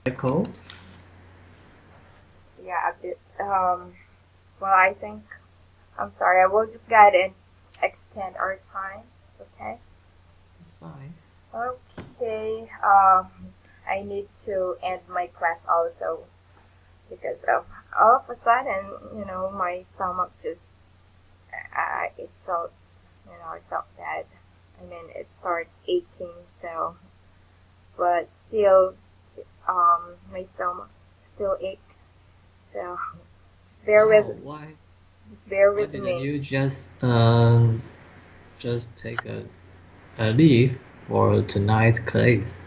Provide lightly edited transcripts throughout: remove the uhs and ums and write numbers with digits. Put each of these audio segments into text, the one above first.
Echo. Yeah, a bit. Well, I think I'm sorry. I will just go ahead and extend our time. Okay. It's fine. Okay. I need to end my class also because of all of a sudden, my stomach just, it felt, it felt bad. I mean, it starts aching. So, but still, my stomach still aches. So, just bear with, Oh, why? just bear Why with didn't me. you just take a leave for tonight's class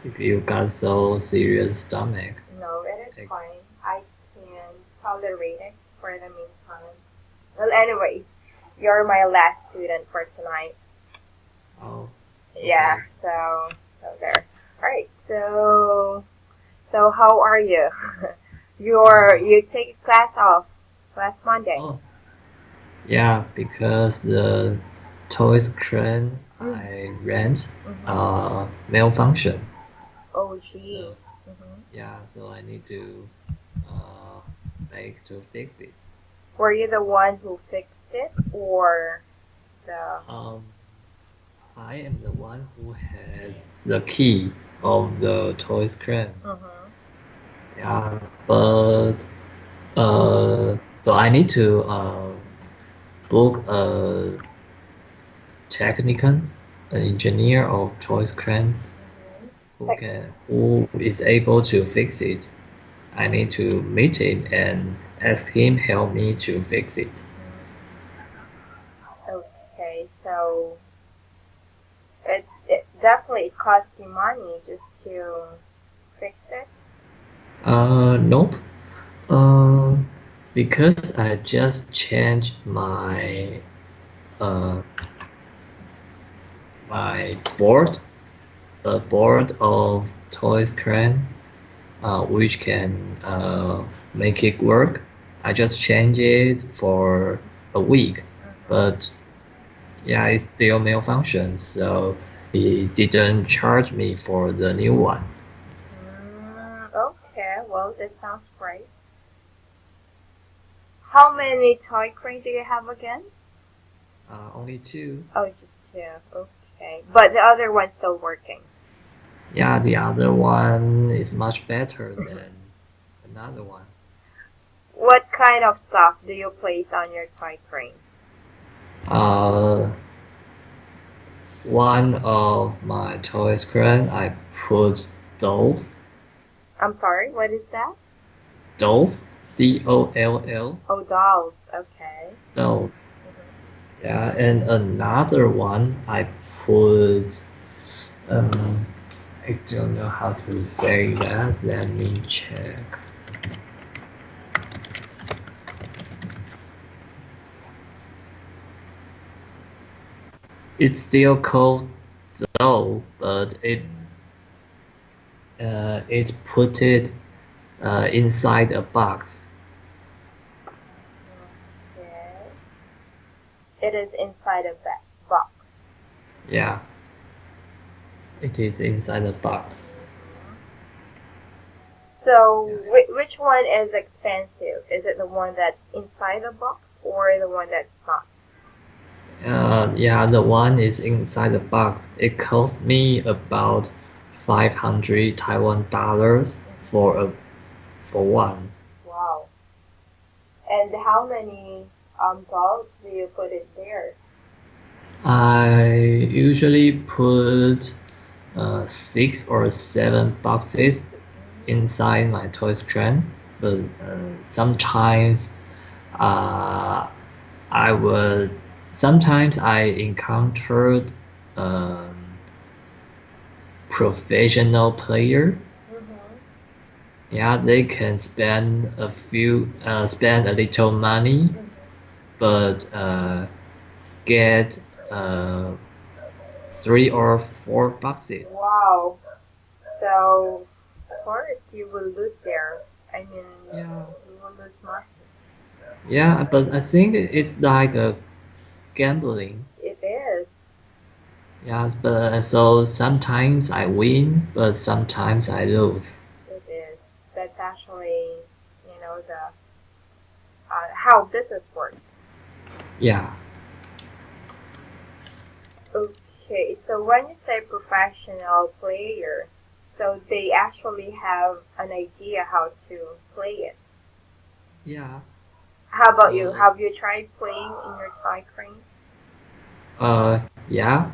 if you got so serious stomach? No, it is Take, fine. I can tolerate it for the meantime. Well, anyways, you're my last student for tonight. oh, Yeah. okay. So there. All right. So how are you? You Uh, take class off last Monday. oh, yeah, because the toys crane Mm. I rent Mhm. malfunction. Oh gee. So Mhm. yeah, so I need to uh make to fix it. Were you the one who fixed it or the? Um, I am the one who has the key of the toys crane. Mhm. Yeah, but so I need to book a technician, an engineer of toys crane Mhm. who is able to fix it. I need to meet him and ask him help me to fix it. Okay, so it definitely it cost you money just to fix it. Nope. Uh, because I just changed uh my board, a board of toys crane, which can make it work. I just changed it for a week, Mm-hmm. but yeah, it still malfunctions, so he didn't charge me for the new one. Okay, well that sounds great. How many toy crane do you have again? Only two. Oh, just two. Okay, but the other one's still working. Yeah, the other one is much better than another one. What kind of stuff do you place on your toy crane? Uh, One of my toy crane, I put dolls, I'm sorry, what is that? dolls, DOLLs, Oh, dolls. Okay. dolls. Mm-hmm. Yeah, and another one I put. I don't know how to say that. Let me check. It's still called doll, but it's put it inside a box. Okay. It is inside a box. Yeah, it is inside a box. Mm-hmm. So, Yeah, which one is expensive? Is it the one that's inside the box or the one that's not? yeah, the one is inside the box. It cost me about 500 Taiwan dollars for Hmm. a for one. Wow. And how many dolls do you put in there? I usually put 6 or 7 boxes inside my toys crate, but sometimes uh, I would sometimes I encountered um, professional player. Mm-hmm. Yeah, they can spend a little money, Mm-hmm. but get uh, 3 or 4 boxes. Wow. So, of course, you will lose there. I mean, Yeah, you will lose money. yeah, but I think it's like a gambling. It is. Yes, but so sometimes I win, but sometimes I lose. actually, the how business works. Yeah, Okay, so when you say professional player, so they actually have an idea how to play it. yeah. How about you? Uh, Have you tried playing in your toy crane? yeah.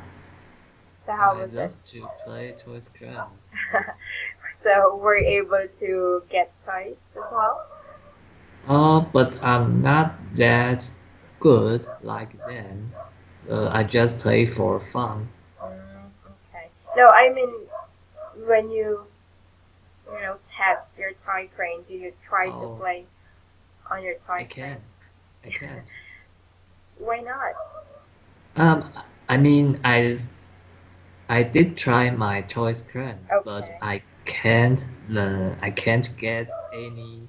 So how I was it? love to play toys crane. So were you able to get toys as well? But I'm not that good like them. I just play for fun. Okay. No, I mean when you test your toy crane, do you try to Oh, play on your I toy crane? can't. I can't. Why not? Um, I mean, I did try my choice crane, but Okay. I can't get any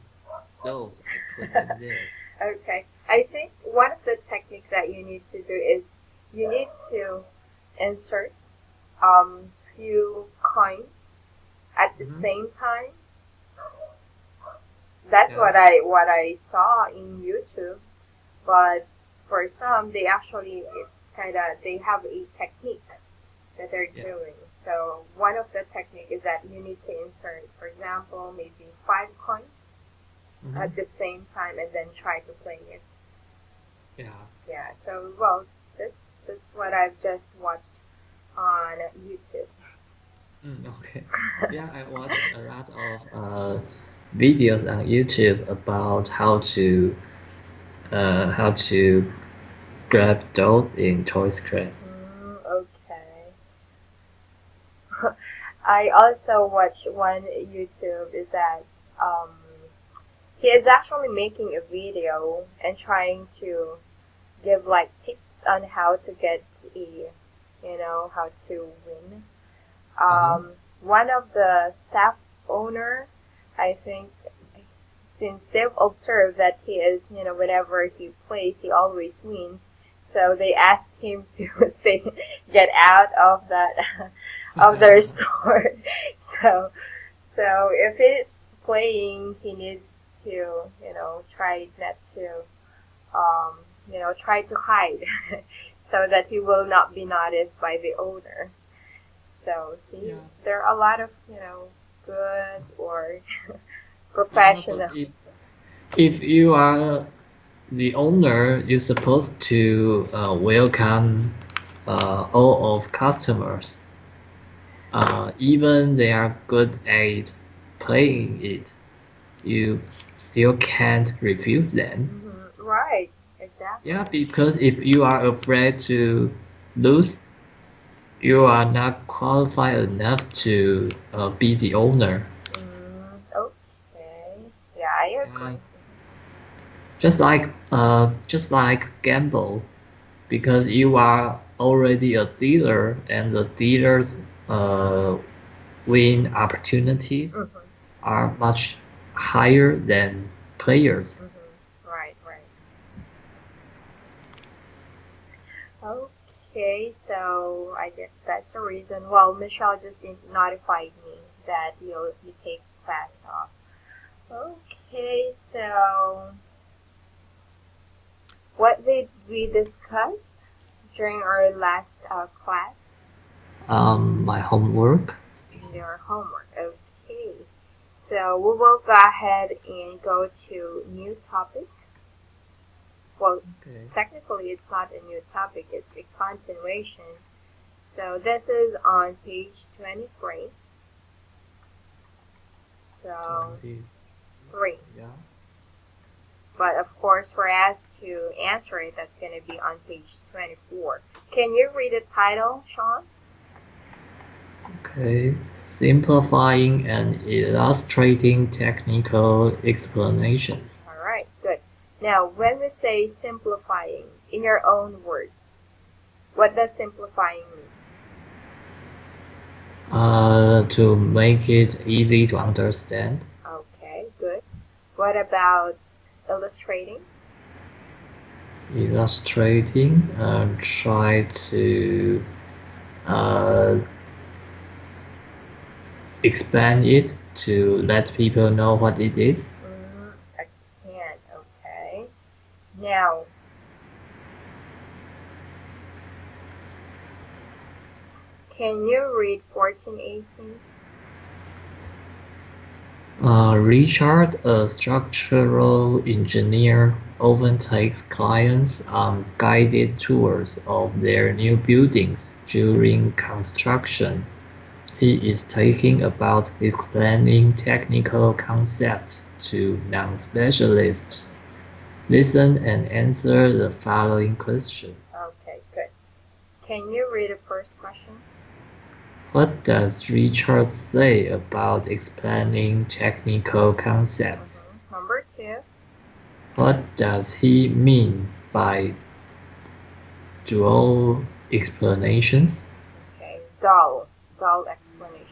those I put in there. Okay. I think one of the techniques that you need to do is you need to insert few coins at the Hmm. same time. That's Yeah, what I saw in YouTube. But for some, they actually it's kind of they have a technique that they're yeah. doing. So one of the technique is that you need to insert, for example, maybe 5 coins Hmm. at the same time and then try to play it. Yeah. Yeah. So well, that's what I've just watched on YouTube. Okay. Yeah, I watched a lot of videos on YouTube about how to grab dolls in Toys Crate. Okay. I also watch one YouTube is that um, he is actually making a video and trying to give like tips on how to get how to win. Uh-huh. One of the staff owner, I think, since they've observed that he is, whenever he plays, he always wins. So they asked him to stay, get out of that, of their store. So, so if he's playing, he needs to, try not to, um, try to hide, so that he will not be noticed by the owner. So, see, Yeah. there are a lot of, good or Yeah, but professional. if you are the owner, you're supposed to welcome all of customers. Even they are good at playing it, you still can't refuse them. Right, Yeah, exactly. because if you are afraid to lose, you are not qualified enough to be the owner. Okay. Yeah, I Yeah, agree. just like gamble, because you are already a dealer, and the dealers uh, win opportunities Mm-hmm. are much higher than players. Right, right. Okay, so I guess that's the reason. Well, Michelle just notified me that you take class off. Okay, so what did we discuss during our last class? My homework. Your homework. Okay, so we will go ahead and go to new topic. Well, Okay. technically it's not a new topic, it's a continuation. So this is on page 23. So 20. 3. Yeah. But of course, for us to answer it, that's going to be on page 24. Can you read the title, Sean? Okay. Simplifying and illustrating technical explanations. All right, good. Now, when we say simplifying, in your own words, what does simplifying mean? To make it easy to understand. Okay, good. What about illustrating? Illustrating and try to uh, expand it to let people know what it is. Expand. Okay. Now, can you read 1418? Richard, a structural engineer, often takes clients on guided tours of their new buildings during construction. He is talking about explaining technical concepts to non-specialists. Listen and answer the following questions. Okay, good. Can you read the first question? What does Richard say about explaining technical concepts? Number 2. What does he mean by dual explanations? Okay, dull explanation.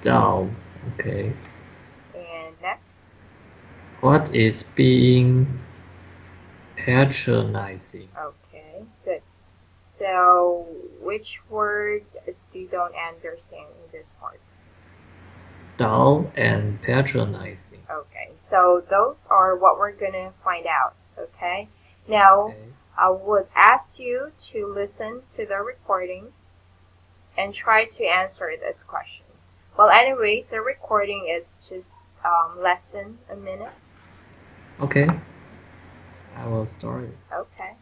Dull, okay. And next? What is being patronizing? Okay, good. So, which word you don't understand in this part? Dull and patronizing. Okay, so those are what we're gonna find out. Okay, now Okay. I would ask you to listen to the recording and try to answer these questions. Well, anyways, the recording is just less than a minute. Okay. I will start it. Okay.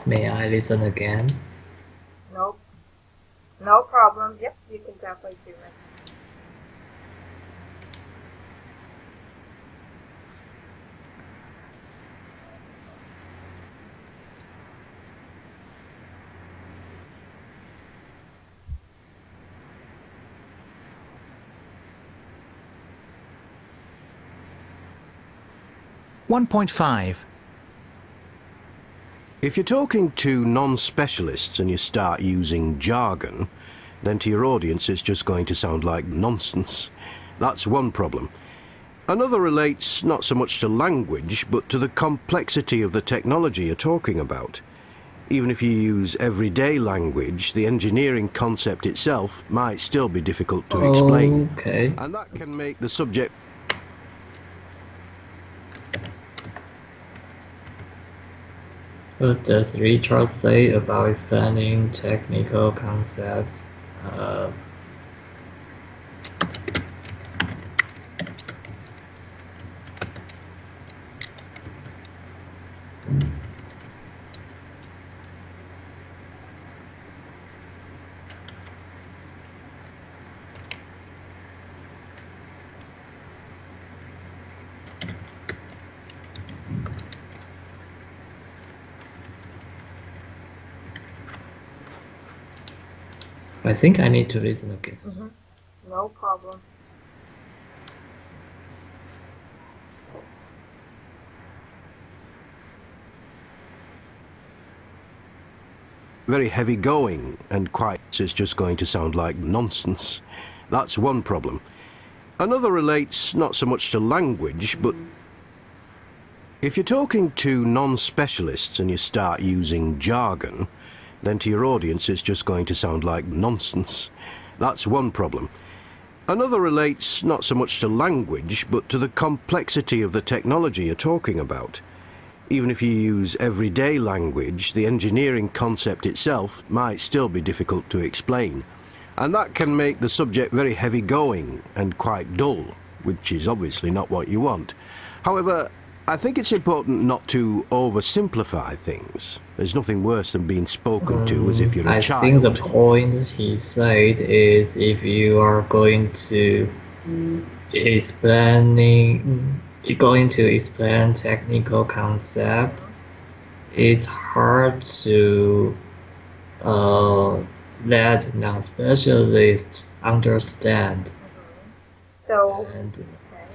May I listen again? Nope. No problem. Yep, you can definitely do it. One point five. If you're talking to non-specialists and you start using jargon, then to your audience it's just going to sound like nonsense. That's one problem. Another relates not so much to language, but to the complexity of the technology you're talking about. Even if you use everyday language, the engineering concept itself might still be difficult to explain. Okay. And that can make the subject... What does Richard say about explaining technical concepts? I think I need to listen again. No problem. very heavy going and quite it's just going to sound like nonsense. That's one problem. Another relates not so much to language, but if you're talking to non-specialists and you start using jargon, then to your audience it's just going to sound like nonsense. That's one problem. Another relates not so much to language, but to the complexity of the technology you're talking about. Even if you use everyday language, the engineering concept itself might still be difficult to explain. And that can make the subject very heavy-going and quite dull, which is obviously not what you want. However, I think it's important not to oversimplify things. There's nothing worse than being spoken to as if you're a child. I think the point he said is if you are going to explaining, going to explain technical concepts, it's hard to uh, let non-specialists understand. So, And okay.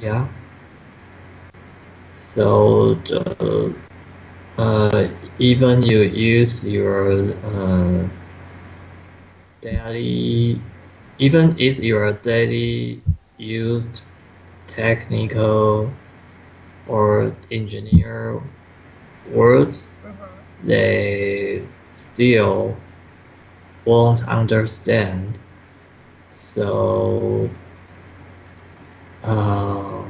yeah, so even you use your daily, even if your daily used technical or engineer words, they still won't understand. So uh,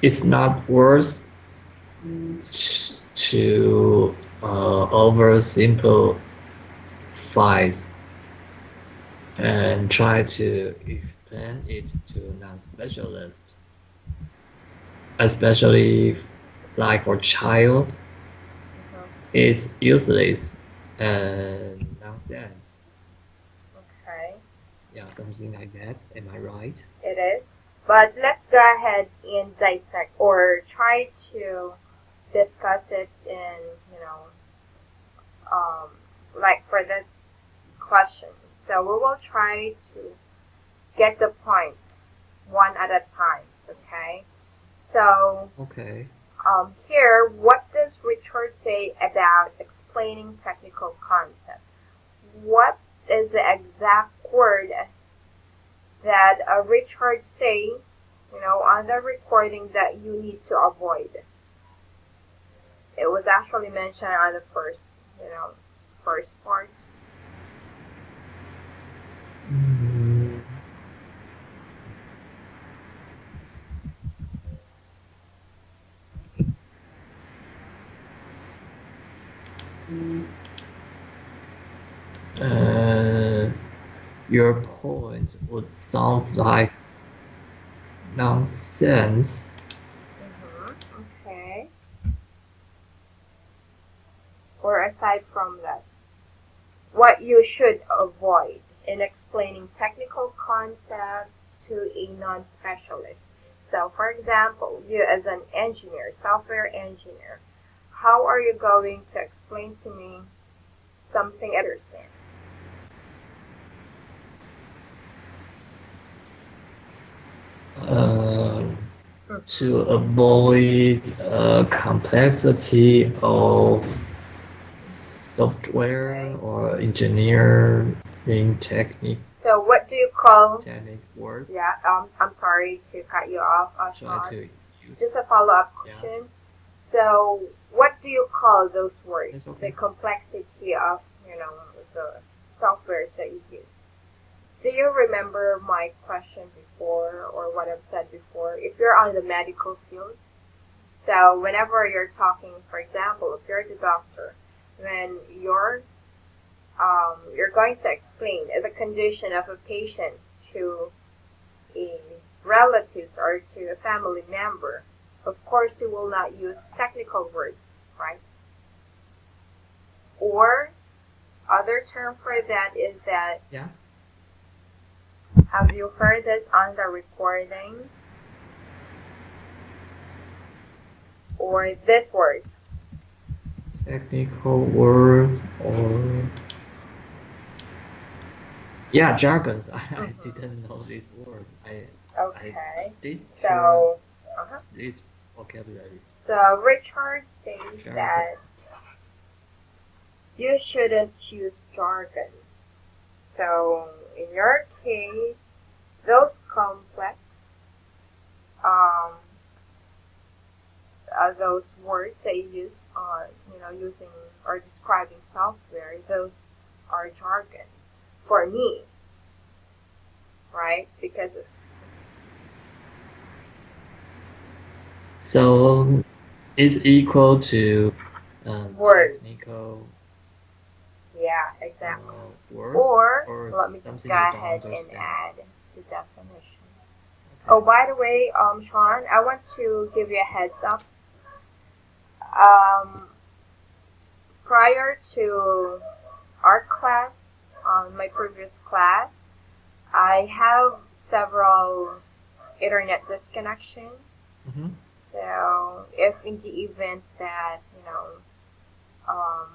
it's not worth to oversimplify and try to explain it to non-specialists, especially like for child. It's useless and nonsense. Okay. Yeah, something like that. Am I right? It is. But let's go ahead and dissect or try to discuss it in, you know, um, like for this question. So we will try to get the point one at a time, okay? So Okay. here, what does Richard say about explaining technical concepts? What is the exact word that Richard say, you know, on the recording that you need to avoid? It was actually mentioned on the first, you know, first part. Mm, uh, your point would sound like nonsense. Okay. Or aside from that, what you should avoid in explaining technical concepts to a non-specialist. So, for example, you as an engineer, software engineer, how are you going to explain to me something I understand? Uh, to avoid complexity of software Okay. or engineering technique So, what do you call? technique words. Yeah. I'm sorry to cut you off, Try Sean. to use. Just a follow-up Yeah, question. So, what do you call those words? it's The okay. complexity of, you know, the softwares that you use. Do you remember my question before or what I've said before? If you're on the medical field, so whenever you're talking, for example, if you're the doctor, when you're going to explain the condition of a patient to a relatives or to a family member, of course you will not use technical words, right? Or other term for that is that, Yeah. have you heard this on the recording? Or this word? Technical words or yeah, jargons. I didn't know this word. I Okay. did hear So, uh-huh. this vocabulary. So Richard says Jargon. that you shouldn't use jargon. So in your case, those complex, um, those words that you use on, you know, using or describing software, those are jargons for me, right? Because So it's equal to words. technical Yeah, exactly. words Or or let me just something go you don't ahead and understand. add the definition. Oh, Okay. by the way, Sean, I want to give you a heads up. Um, prior to our class, my previous class, I have several internet disconnection. Mm-hmm. So if in the event that, um,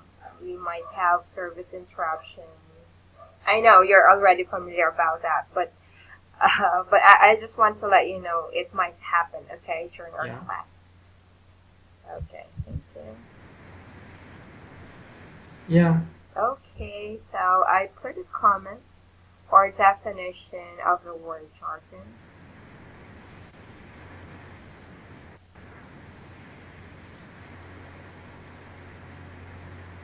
we might have service interruption, I know you're already familiar about that, but I just want to let you know it might happen, okay, during our Yeah. class. Okay, thank you. Yeah. Okay, so I put a comment or definition of the word jargon.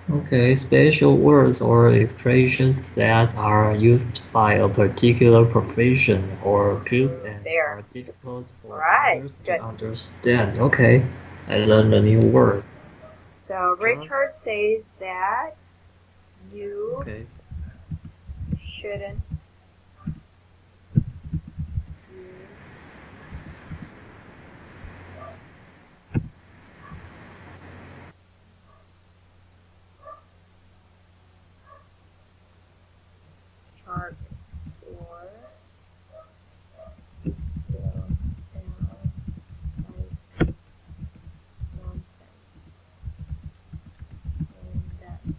Okay, special words or expressions that are used by a particular profession or group and There. are difficult All for right, others to good. understand. Okay, I learned a new word. So Jar- Richard says that you Okay, shouldn't use jargons or will sound like nonsense. And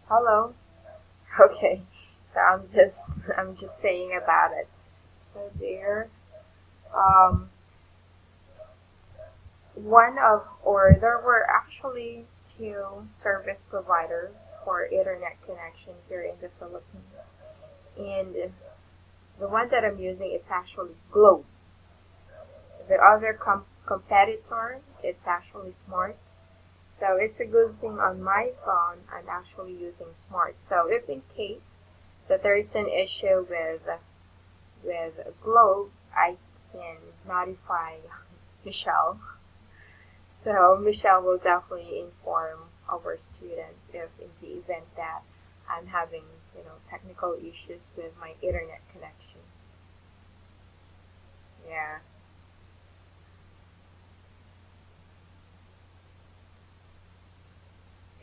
hello. Okay. So I'm just saying about it. So there, um, there were actually two service providers for internet connection here in the Philippines, and the one that I'm using is actually Globe. The other competitor, it's actually Smart. So it's a good thing on my phone I'm actually using Smart. So if in case that there is an issue with Globe, I can notify Michelle. So Michelle will definitely inform our students if in the event that I'm having, technical issues with my internet connection. Yeah,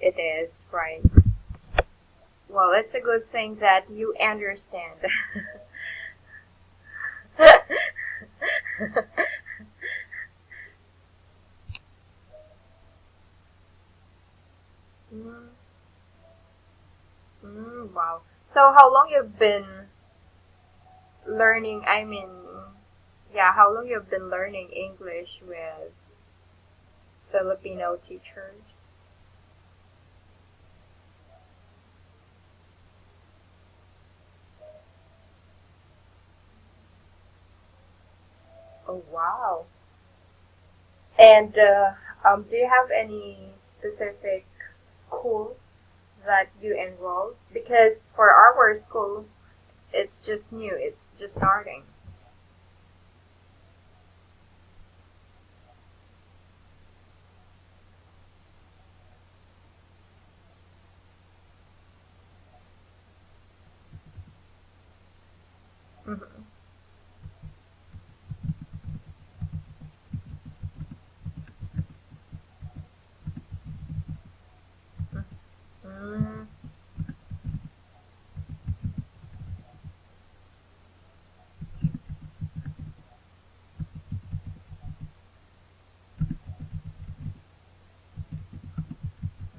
it is, right. Well, it's a good thing that you understand. mm, wow. So how long you've been learning, yeah, how long you've been learning English with Filipino teachers? Oh, wow. And do you have any specific school that you enrolled? Because for our school, it's just new. It's just starting. Mm-hmm.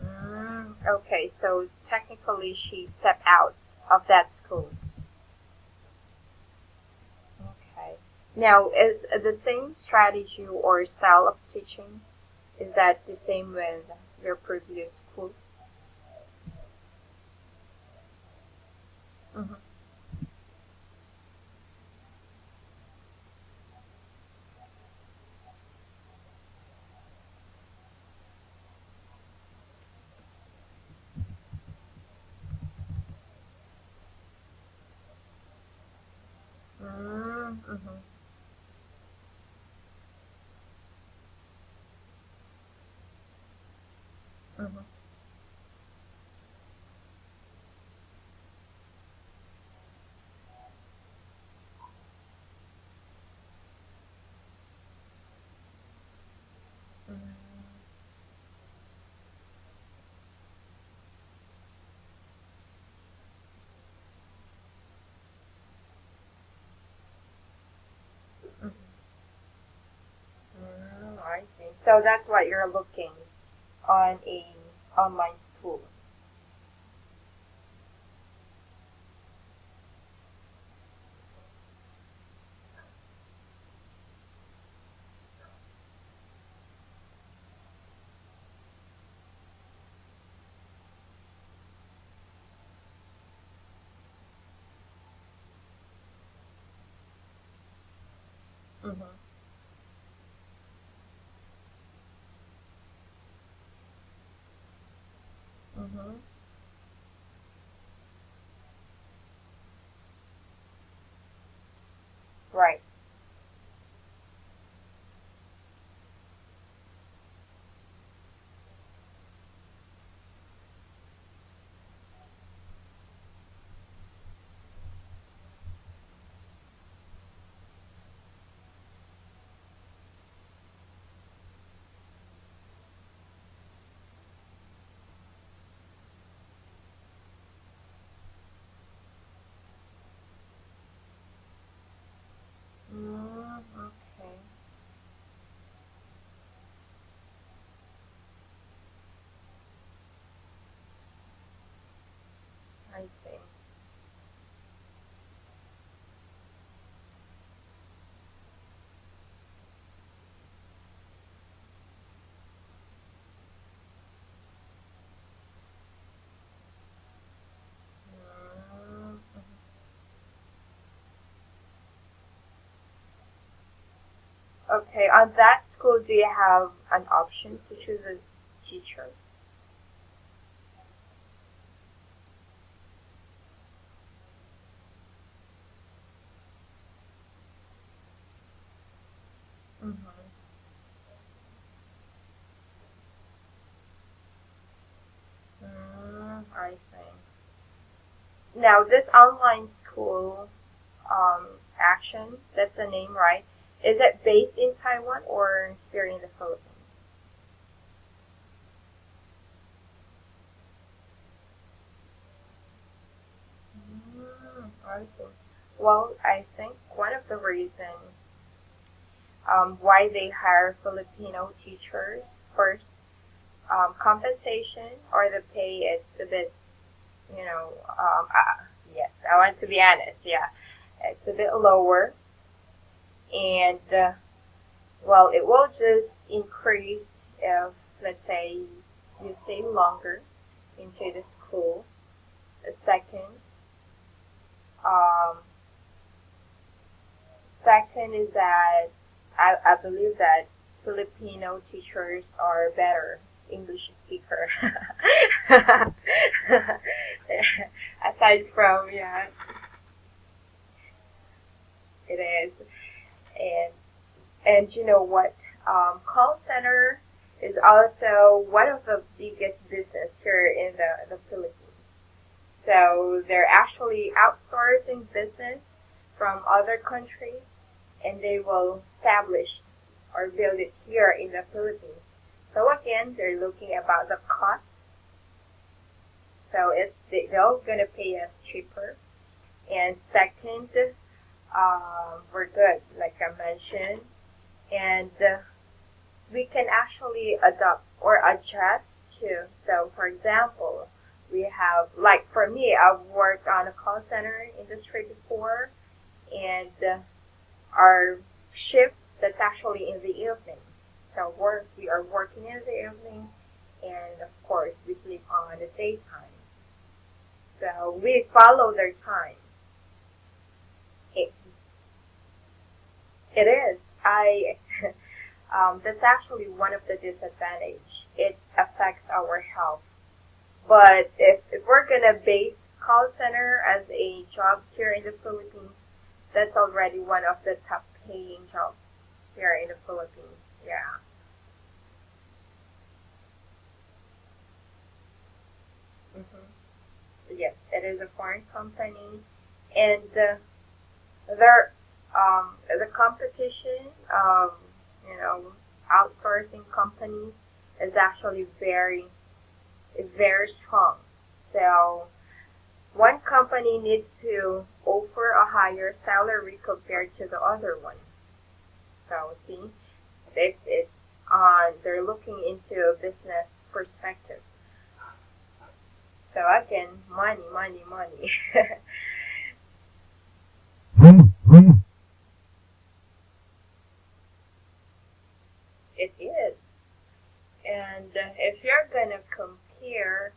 Mm, okay, so technically she stepped out of that school. Okay. Now, is the same strategy or style of teaching, is that the same with your previous school? Mm-hmm. Mm-hmm. Mm-hmm. Mm-hmm. I see. So that's what you're looking on a online school. Mm-hmm. Mm-hmm. Right. Okay. I see. Mm, okay. On that school, do you have an option to choose a teacher? Mm-hmm. I see. Now, this online school action, that's the name, right? Is it based in Taiwan or here in the Philippines? I see. Well, I think one of the reasons why they hire Filipino teachers first, compensation or the pay, it's a bit, yes, I want to be honest, yeah, it's a bit lower, and well, it will just increase if, let's say, you stay longer into the school. A um, second is that I believe that Filipino teachers are better English speaker. Aside from, yeah, it is. And you know what? Call center is also one of the biggest business here in the Philippines. So they're actually outsourcing business from other countries, and they will establish or build it here in the Philippines. So again, they're looking about the cost. So they're gonna pay us cheaper. And second, we're good, like I mentioned, and we can actually adopt or adjust to. So, for example, we have, like for me, I've worked on a call center industry before, and our shift that's actually in the evening. So we are working in the evening, and of course we sleep on the daytime. So we follow their time. It, it is. That's actually one of the disadvantage. It affects our health. But if we're gonna base call center as a job here in the Philippines, that's already one of the top paying jobs here in the Philippines. Yeah. Yes, it is a foreign company, and there the competition of, you know, outsourcing companies is actually very strong. So one company needs to offer a higher salary compared to the other one. So see, it's on, they're looking into a business perspective. So again, money, money, money. It is. And if you're gonna compare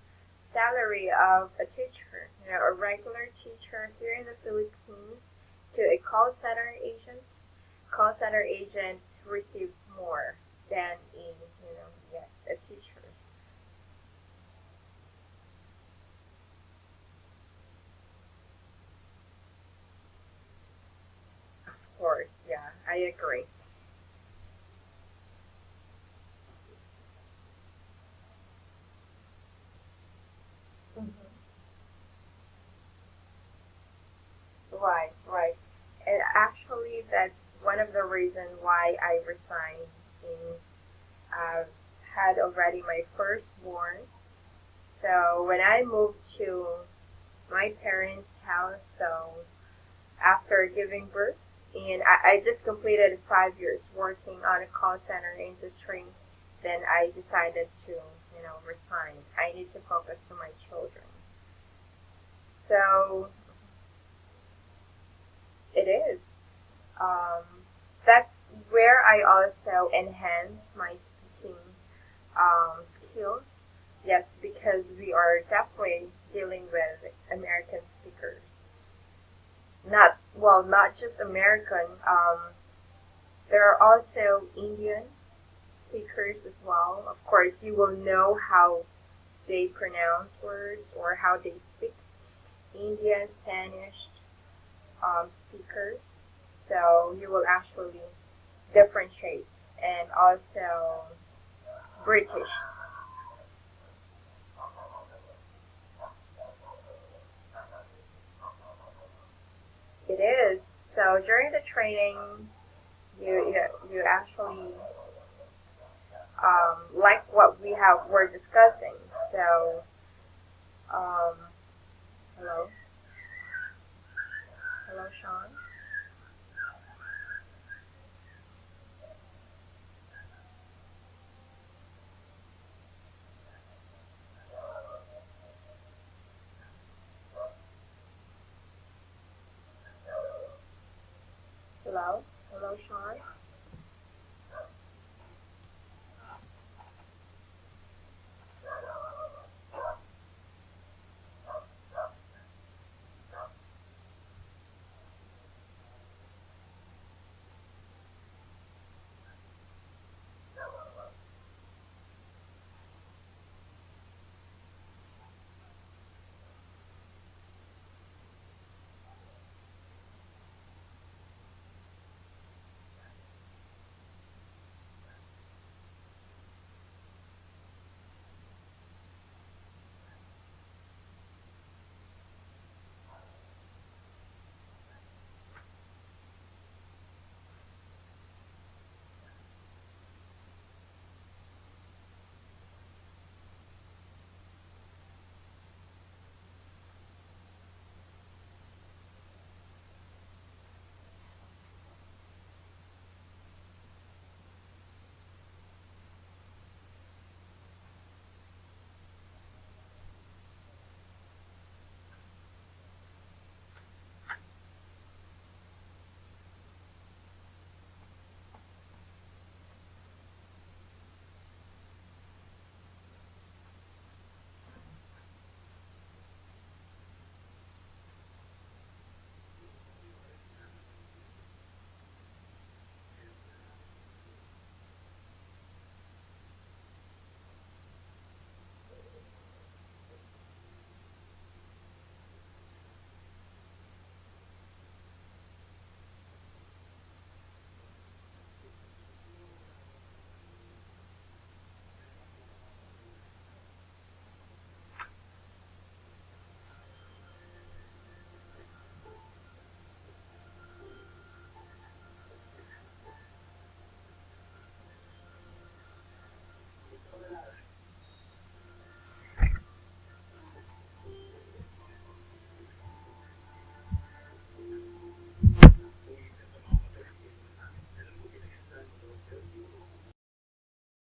salary of a teacher, you know, a regular teacher here in the Philippines to a call center agent receives more than a, you know, yes, a teacher. Of course, yeah, I agree. Hmm. Right, right. And actually, that's one of the reasons why I resigned, since I've had already my firstborn. So when I moved to my parents' house, so after giving birth, and I just completed 5 years working on a call center industry, then I decided to, you know, resign. I need to focus to my children. So it is. Um, that's where I also enhance my speaking skills. Yes, because we are definitely dealing with American speakers. Not, well, not just American. There are also Indian speakers as well. Of course, you will know how they pronounce words or how they speak. Indian, Spanish speakers. So you will actually differentiate, and also British. It is. So during the training, you actually like what we're discussing. So um, hello, hello, Sean. Hello, hello, Sean.